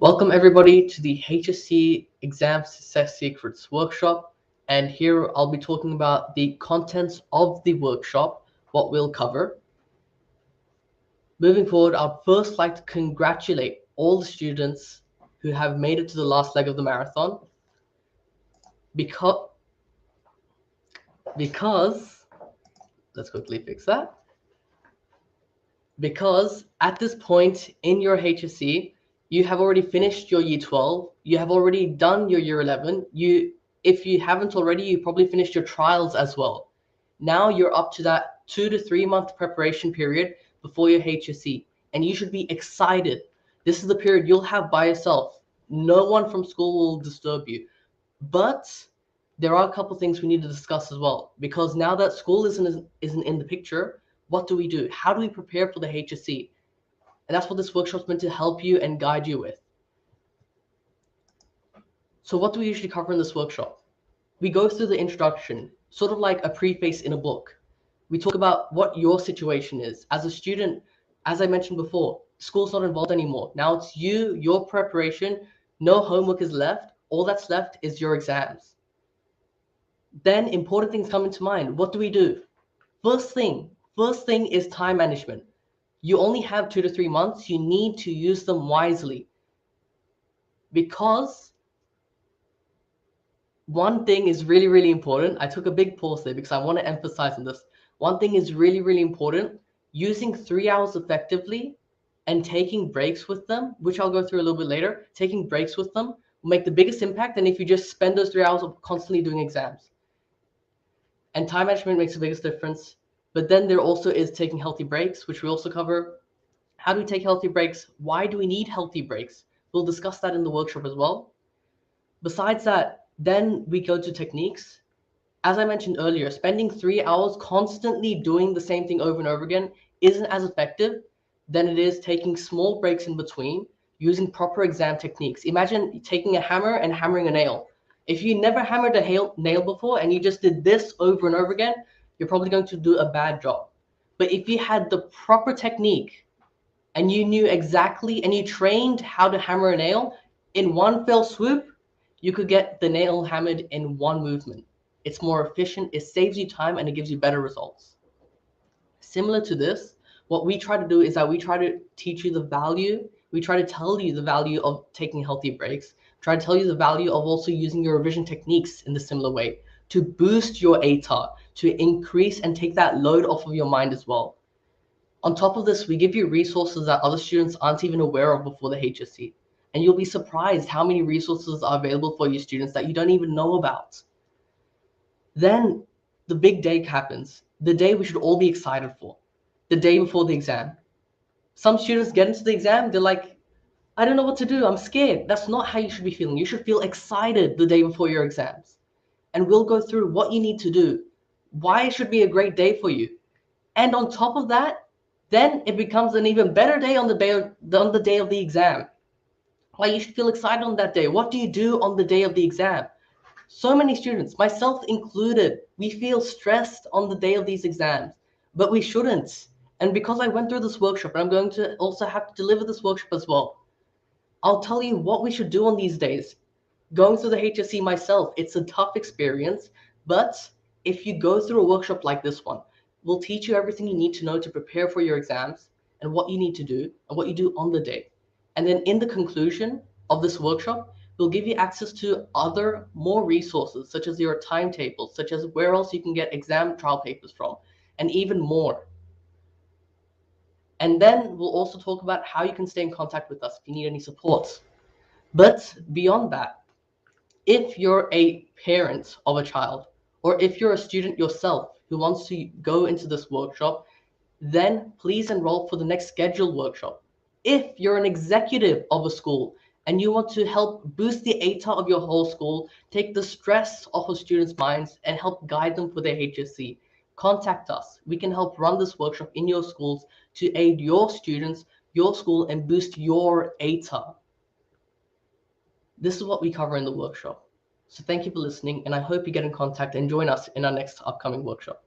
Welcome everybody to the HSC Exam Success Secrets workshop, and here I'll be talking about the contents of the workshop, what we'll cover. Moving forward, I'd first like to congratulate all the students who have made it to the last leg of the marathon because let's quickly fix that. Because at this point in your HSC, you have already finished your year 12, you have already done your year 11, if you haven't already, you probably finished your trials as well. Now you're up to that 2 to 3 month preparation period before your HSC, and you should be excited. This is the period you'll have by yourself. No one from school will disturb you. But there are a couple things we need to discuss as well, because now that school isn't in the picture, what do we do? How do we prepare for the HSC? And that's what this workshop's meant to help you and guide you with. So what do we usually cover in this workshop? We go through the introduction, sort of like a preface in a book. We talk about what your situation is. As a student, as I mentioned before, school's not involved anymore. Now it's you, your preparation, no homework is left. All that's left is your exams. Then important things come into mind. What do we do? First thing is time management. You only have 2 to 3 months. You need to use them wisely, because one thing is really, really important. I took a big pause there because I want to emphasize on this. One thing is really, really important. Using 3 hours effectively and taking breaks with them, which I'll go through a little bit later, taking breaks with them will make the biggest impact than if you just spend those 3 hours of constantly doing exams. And time management makes the biggest difference. But then there also is taking healthy breaks, which we also cover. How do we take healthy breaks? Why do we need healthy breaks? We'll discuss that in the workshop as well. Besides that, then we go to techniques. As I mentioned earlier, spending 3 hours constantly doing the same thing over and over again isn't as effective than it is taking small breaks in between, using proper exam techniques. Imagine taking a hammer and hammering a nail. If you never hammered a nail before and you just did this over and over again, you're probably going to do a bad job. But if you had the proper technique and you knew exactly and you trained how to hammer a nail in one fell swoop, you could get the nail hammered in one movement. It's more efficient, it saves you time, and it gives you better results. Similar to this, what we try to do is that we try to teach you the value, we try to tell you the value of taking healthy breaks, try to tell you the value of also using your revision techniques in the similar way to boost your ATAR, to increase and take that load off of your mind as well. On top of this, we give you resources that other students aren't even aware of before the HSC. And you'll be surprised how many resources are available for you students that you don't even know about. Then the big day happens, the day we should all be excited for, the day before the exam. Some students get into the exam, they're like, I don't know what to do, I'm scared. That's not how you should be feeling. You should feel excited the day before your exams. And we'll go through what you need to do, why it should be a great day for you. And on top of that, then it becomes an even better day on the day of the exam. Why you should feel excited on that day. What do you do on the day of the exam? So many students, myself included, we feel stressed on the day of these exams, but we shouldn't. And because I went through this workshop, and I'm going to also have to deliver this workshop as well, I'll tell you what we should do on these days. Going through the HSC myself, it's a tough experience, but if you go through a workshop like this one, we'll teach you everything you need to know to prepare for your exams and what you need to do and what you do on the day. And then in the conclusion of this workshop, we'll give you access to other more resources, such as your timetables, such as where else you can get exam trial papers from, and even more. And then we'll also talk about how you can stay in contact with us if you need any support. But beyond that, if you're a parent of a child, or if you're a student yourself who wants to go into this workshop, then please enroll for the next scheduled workshop. If you're an executive of a school and you want to help boost the ATAR of your whole school, take the stress off of students' minds and help guide them for their HSC, contact us. We can help run this workshop in your schools to aid your students, your school, and boost your ATAR. This is what we cover in the workshop. So thank you for listening, and I hope you get in contact and join us in our next upcoming workshop.